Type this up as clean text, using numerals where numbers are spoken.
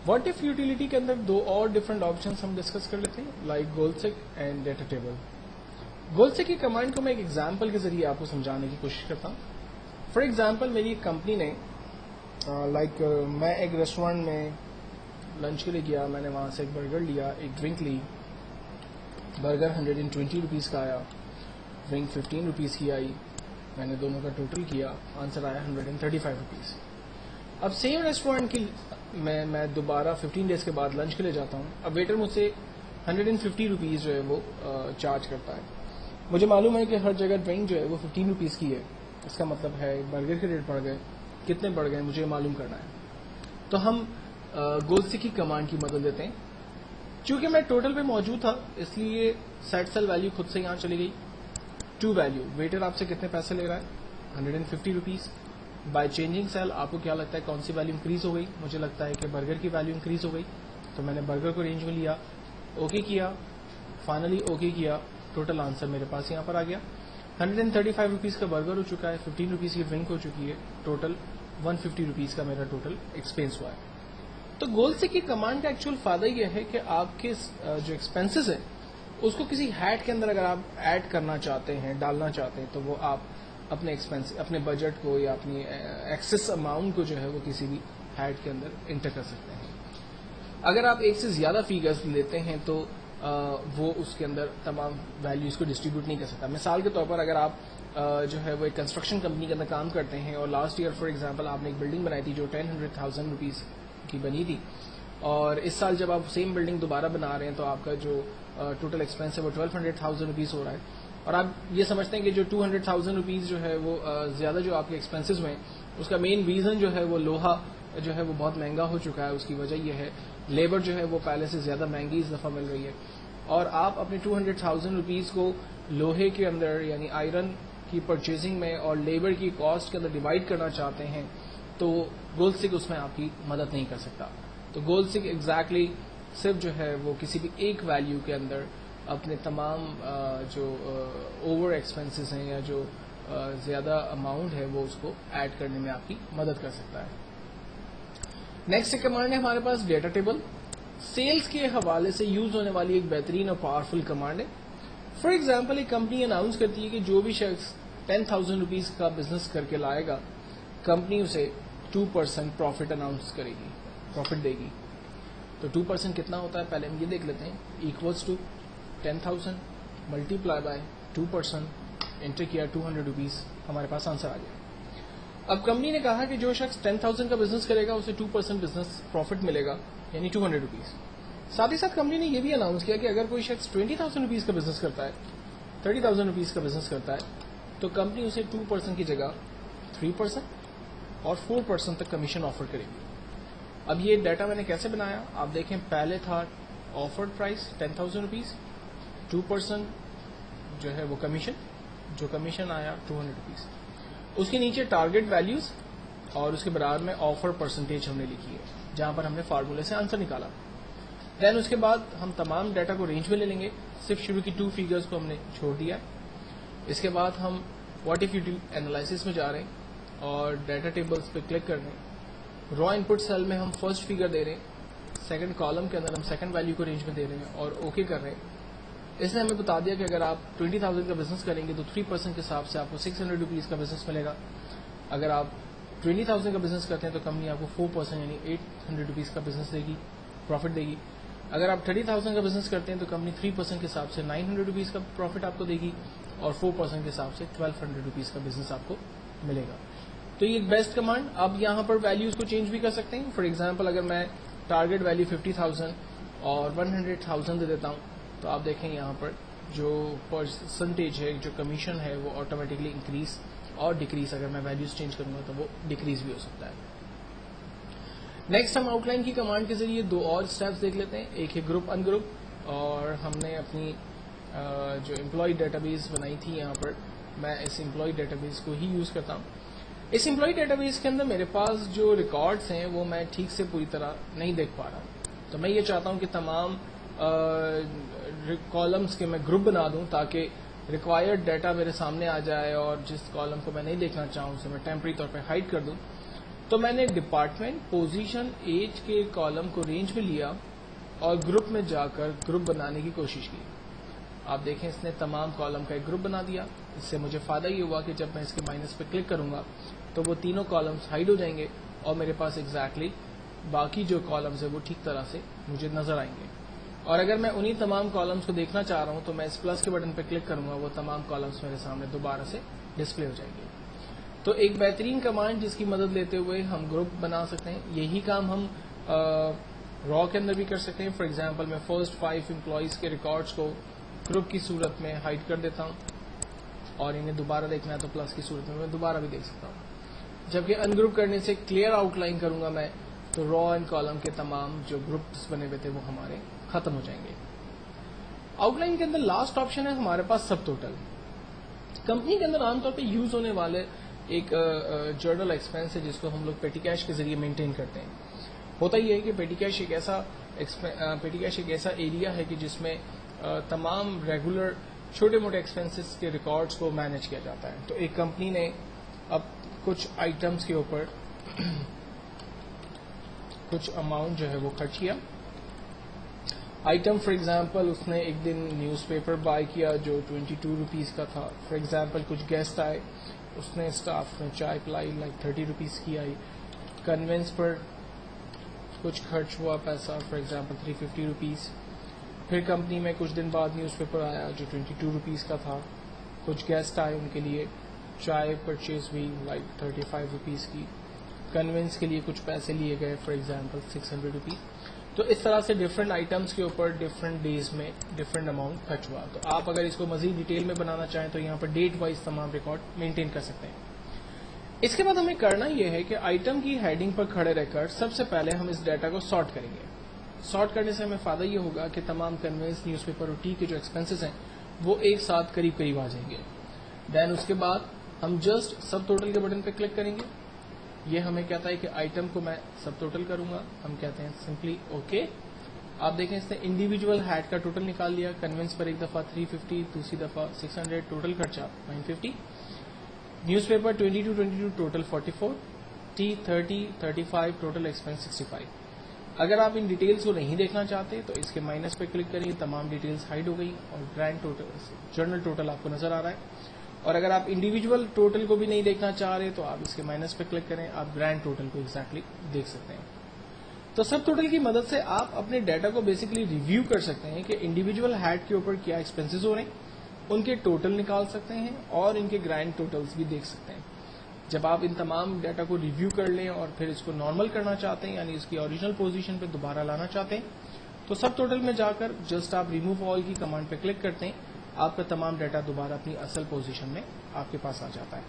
What if utility کے اندر دو اور different options ہم ڈسکس کر لیتے ہیں، like goal seek and data table. Goal seek کی کمانڈ کو میں ایک ایگزامپل کے ذریعے آپ کو سمجھانے کی کوشش کرتا ہوں. فار ایگزامپل میری ایک کمپنی نے میں ایک ریسٹورینٹ میں لنچ کے لیے گیا، میں نے وہاں سے ایک برگر لیا، ایک ڈرنک لی. برگر 120 روپیز کا آیا، ڈرنک 15 روپیز کی آئی. میں نے دونوں کا ٹوٹل کیا، آنسر آیا 135 روپیز. اب سیم ریسٹورینٹ کی میں دوبارہ 15 ڈیز کے بعد لنچ کے لیے جاتا ہوں. اب ویٹر مجھ سے 150 روپیز جو ہے وہ چارج کرتا ہے. مجھے معلوم ہے کہ ہر جگہ ڈرنک جو ہے وہ 15 روپیز کی ہے. اس کا مطلب ہے برگر کے ریٹ بڑھ گئے، کتنے بڑھ گئے مجھے معلوم کرنا ہے. تو ہم گول سیک کی کمانڈ کی مدد لیتے ہیں. چونکہ میں ٹوٹل پہ موجود تھا اس لیے سیٹ سیل ویلیو خود سے یہاں چلی گئی. ٹو ویلیو، ویٹر آپ سے کتنے پیسے لے رہا ہے 150 روپیز. بائی چینجنگ سیل آپ کو کیا لگتا ہے کون سی ویلیو انکریز ہو گئی؟ مجھے لگتا ہے کہ برگر کی ویلیو انکریز ہو گئی، تو میں نے برگر کو رینج میں لیا، اوکے کیا، فائنلی اوکے کیا. ٹوٹل آنسر میرے پاس یہاں پر آ گیا. 135 روپیز کا برگر ہو چکا ہے، 15 روپیز کی ڈرنک ہو چکی ہے، ٹوٹل 150 روپیز کا میرا ٹوٹل ایکسپینس ہوا ہے. تو گول سیک کی کمانڈ کا ایکچوئل فائدہ یہ ہے کہ آپ کے جو ایکسپینسز ہیں اس کو کسی ہیٹ کے اندر اگر آپ ایڈ کرنا چاہتے ہیں، ڈالنا چاہتے ہیں، تو وہ آپ اپنے ایکسپینس، اپنے بجٹ کو یا اپنی ایکسس اماؤنٹ کو جو ہے وہ کسی بھی ہیٹ کے اندر انٹر کر سکتے ہیں. اگر آپ ایک سے زیادہ فیگرز لیتے ہیں تو وہ اس کے اندر تمام ویلیوز کو ڈسٹریبیوٹ نہیں کر سکتا. مثال کے طور پر اگر آپ جو ہے وہ ایک کنسٹرکشن کمپنی کے اندر کام کرتے ہیں اور لاسٹ ایئر فار ایگزامپل آپ نے ایک بلڈنگ بنائی تھی جو 100,000 روپیز کی بنی تھی، اور اس سال جب آپ سیم بلڈنگ دوبارہ بنا رہے ہیں تو آپ کا جو ٹوٹل ایکسپینس ہے وہ 1200,000 روپیز ہو رہا ہے، اور آپ یہ سمجھتے ہیں کہ جو 200,000 روپیز جو ہے وہ زیادہ جو آپ کے ایکسپینسز ہوئے ہیں اس کا مین ریزن جو ہے وہ لوہا جو ہے وہ بہت مہنگا ہو چکا ہے. اس کی وجہ یہ ہے لیبر جو ہے وہ پہلے سے زیادہ مہنگی اس دفعہ مل رہی ہے، اور آپ اپنے 200,000 روپیز کو لوہے کے اندر یعنی آئرن کی پرچیزنگ میں اور لیبر کی کاسٹ کے اندر ڈیوائڈ کرنا چاہتے ہیں تو گول سیک اس میں آپ کی مدد نہیں کر سکتا. تو گول سیک ایگزیکٹلی صرف جو ہے وہ کسی بھی ایک ویلیو کے اندر اپنے تمام جو اوور ایکسپینسز ہیں یا جو زیادہ اماؤنٹ ہے وہ اس کو ایڈ کرنے میں آپ کی مدد کر سکتا ہے. نیکسٹ کمانڈ ہے ہمارے پاس ڈیٹا ٹیبل. سیلز کے حوالے سے یوز ہونے والی ایک بہترین اور پاورفل کمانڈ ہے. فار ایگزامپل ایک کمپنی اناؤنس کرتی ہے کہ جو بھی شخص 10,000 روپیز کا بزنس کر کے لائے گا کمپنی اسے 2% پروفٹ اناؤنس کرے گی، پروفٹ دے گی. تو 2% کتنا ہوتا ہے پہلے ہم یہ دیکھ لیتے ہیں. Equals to 10,000 multiply by 2%، enter کیا 200 روپیز، ہمارے پاس آنسر آ گیا. اب کمپنی نے کہا کہ جو شخص 10,000 کا بزنس کرے گا اسے 2% بزنس پروفٹ ملے گا یعنی 200 روپیز. ساتھ ہی ساتھ کمپنی نے یہ بھی اناؤنس کیا کہ اگر کوئی شخص 20,000 روپیز کا بزنس کرتا ہے، 30,000 روپیز کا بزنس کرتا ہے تو کمپنی اسے 2% کی جگہ 3% اور 4% تک کمیشن آفر کرے گی. اب یہ ڈیٹا میں نے کیسے بنایا آپ دیکھیں. پہلے تھا آفرڈ پرائز 10,000 روپیز، 2% جو ہے وہ کمیشن، جو کمیشن آیا 200 روپیز. اس کے نیچے ٹارگیٹ ویلیوز اور اس کے برابر میں آفر پرسنٹیج ہم نے لکھی ہے جہاں پر ہم نے فارمولے سے آنسر نکالا. دین اس کے بعد ہم تمام ڈیٹا کو رینج میں لے لیں گے، صرف شروع کی 2 فیگرز کو ہم نے چھوڑ دیا. اس کے بعد ہم واٹ ایف یوٹیلیٹی اینالائسس میں جا رہے ہیں اور ڈیٹا ٹیبلز پہ کلک کر رہے ہیں. را ان پٹ سیل میں ہم فرسٹ فیگر دے رہے ہیں، سیکنڈ کالم کے اندر ہم سیکنڈ ویلیو کو رینج میں دے رہے ہیں اور اوکے کر رہے ہیں. اس نے ہمیں بتا دیا کہ اگر آپ 20,000 کا بزنس کریں گے تو 3% کے حساب سے آپ کو 600 روپیز کا بزنس ملے گا. اگر آپ 20,000 کا بزنس کرتے ہیں تو کمپنی آپ کو 4% یعنی 800 روپیز کا بزنس دے گی، پروفٹ دے گی. اگر آپ 30,000 کا بزنس کرتے ہیں تو کمپنی 3% کے حساب سے 900 روپیز کا پروفٹ آپ کو دے گی اور 4% کے حساب سے 1,200 روپیز کا بزنس آپ کو ملے گا. تو یہ ایک بیسٹ کمانڈ. اب یہاں پر ویلیوز کو چینج بھی کر سکتے ہیں. فار ایگزامپل اگر میں ٹارگیٹ ویلیو 50,000 اور 100,000 دے دیتا ہوں تو آپ دیکھیں یہاں پر جو پرسنٹیج ہے، جو کمیشن ہے وہ آٹومیٹکلی انکریز اور ڈیکریز، اگر میں ویلیوز چینج کروں گا تو وہ ڈیکریز بھی ہو سکتا ہے. نیکسٹ ہم آؤٹ لائن کی کمانڈ کے ذریعے 2 اور اسٹیپس دیکھ لیتے ہیں. ایک ہے گروپ ان گروپ، اور ہم نے اپنی جو امپلائی ڈیٹا بیس بنائی تھی یہاں پر میں اس امپلائی ڈیٹا بیس کو ہی یوز کرتا ہوں. اس امپلائی ڈیٹا بیس کے اندر میرے پاس جو ریکارڈس ہیں وہ میں ٹھیک سے پوری طرح نہیں دیکھ پا رہا. تو میں یہ چاہتا ہوں کہ تمام کالمس کے میں گروپ بنا دوں تاکہ ریکوائرڈ ڈیٹا میرے سامنے آ جائے اور جس کالم کو میں نہیں دیکھنا چاہوں اسے میں ٹیمپری طور پہ ہائڈ کر دوں. تو میں نے ڈپارٹمنٹ پوزیشن ایج کے کالم کو رینج میں لیا اور گروپ میں جا کر گروپ بنانے کی کوشش کی. آپ دیکھیں اس نے تمام کالم کا ایک گروپ بنا دیا. اس سے مجھے فائدہ یہ ہوا کہ جب میں اس کے مائنس پہ کلک کروں گا تو وہ تینوں کالمز ہائڈ ہو جائیں گے اور میرے پاس ایگزیکٹلی باقی جو کالمز ہیں وہ ٹھیک طرح سے مجھے نظر آئیں گے. اور اگر میں انہی تمام کالمز کو دیکھنا چاہ رہا ہوں تو میں اس پلس کے بٹن پہ کلک کروں گا, وہ تمام کالمز میرے سامنے دوبارہ سے ڈسپلے ہو جائیں گے. تو ایک بہترین کمانڈ جس کی مدد لیتے ہوئے ہم گروپ بنا سکتے ہیں, یہی کام ہم را کے اندر بھی کر سکتے ہیں. فار ایگزامپل میں فرسٹ 5 امپلائیز کے ریکارڈز کو گروپ کی صورت میں ہائڈ کر دیتا ہوں, اور انہیں دوبارہ دیکھنا ہے تو پلس کی صورت میں دوبارہ بھی دیکھ سکتا ہوں. جبکہ ان گروپ کرنے سے کلیئر آؤٹ لائن کروں گا میں تو را اینڈ کالم کے تمام جو گروپس بنے ہوئے تھے وہ ہمارے ختم ہو جائیں گے. آؤٹ لائن کے اندر لاسٹ آپشن ہے ہمارے پاس سب ٹوٹل. کمپنی کے اندر عام طور پہ یوز ہونے والے ایک جرنل ایکسپینس ہے جس کو ہم لوگ پیٹی کیش کے ذریعے مینٹین کرتے ہیں. ہوتا یہ ہے کہ پیٹی کیش ایک ایسا ایریا ہے کہ جس میں تمام ریگولر چھوٹے موٹے ایکسپینسز کے ریکارڈز کو مینج کیا جاتا ہے. تو ایک کمپنی نے اب کچھ آئٹمس کے اوپر کچھ اماؤنٹ جو ہے وہ خرچ کیا. آئٹم فار ایگزامپل اس نے ایک دن نیوز پیپر بائی کیا جو 22 روپیز کا تھا. فار ایگزامپل کچھ گیسٹ آئے, اس نے اسٹاف میں چائے پلائی 30 روپیز کی آئی. کنوینس پر کچھ خرچ ہوا پیسہ, فار ایگزامپل 350 روپیز. پھر کمپنی میں کچھ دن بعد نیوز پیپر آیا جو 22 روپیز کا تھا. کچھ گیسٹ آئے, ان کے لیے چائے پرچیز ہوئی 35 روپیز کی. کنوینس کے لیے کچھ پیسے لیے گئے, فار ایگزامپل 600 روپیز. تو اس طرح سے ڈفرینٹ آئٹمس کے اوپر ڈفرینٹ ڈیز میں ڈفرینٹ اماؤنٹ خرچ ہوا. تو آپ اگر اس کو مزید ڈیٹیل میں بنانا چاہیں تو یہاں پر ڈیٹ وائز تمام ریکارڈ مینٹین کر سکتے ہیں. اس کے بعد ہمیں کرنا یہ ہے کہ آئٹم کی ہیڈنگ پر کھڑے رہ کر سب سے پہلے ہم اس ڈیٹا کو سارٹ کریں گے. سارٹ کرنے سے ہمیں فائدہ یہ ہوگا کہ تمام کنوینس, نیوز پیپر اور ٹی کے جو ایکسپینسز ہیں وہ ایک ساتھ قریب قریب آ جائیں گے. دین اس کے بعد ہم جسٹ سب ٹوٹل کے بٹن پہ کلک کریں گے. یہ ہمیں کہتا ہے کہ آئٹم کو میں سب ٹوٹل کروں گا. ہم کہتے ہیں سمپلی اوکے. آپ دیکھیں اس نے انڈیویجول ہیڈ کا ٹوٹل نکال لیا. کنوینس پر ایک دفعہ 350, دوسری دفعہ 600, ٹوٹل خرچہ 950. News paper 22 total 44, T 30-35, total expense 65. اگر آپ ان ڈیٹیلز کو نہیں دیکھنا چاہتے تو اس کے مائنس پہ کلک کریے, تمام ڈیٹیلز ہائڈ ہو گئی اور گرینڈ ٹوٹل جرنل ٹوٹل آپ کو نظر آ رہا ہے. اور اگر آپ انڈیویجول ٹوٹل کو بھی نہیں دیکھنا چاہ رہے تو آپ اس کے مائنس پہ کلک کریں, آپ گرینڈ ٹوٹل کو ایگزیکٹلی دیکھ سکتے ہیں. تو سب ٹوٹل کی مدد سے آپ اپنے ڈیٹا کو بیسکلی ریویو کر سکتے ہیں کہ انڈیویجول ہیڈ کے اوپر کیا ایکسپینسز ہو رہے ہیں, ان کے ٹوٹل نکال سکتے ہیں اور ان کے گرینڈ ٹوٹلز بھی دیکھ سکتے ہیں. جب آپ ان تمام ڈیٹا کو ریویو کر لیں اور پھر اس کو نارمل کرنا چاہتے ہیں, یعنی اس کی اوریجنل پوزیشن پہ دوبارہ لانا چاہتے ہیں, تو سب ٹوٹل میں جا کر جسٹ آپ ریموو آل کی کمانڈ پہ کلک کرتے ہیں, آپ کا تمام ڈیٹا دوبارہ اپنی اصل پوزیشن میں آپ کے پاس آ جاتا ہے.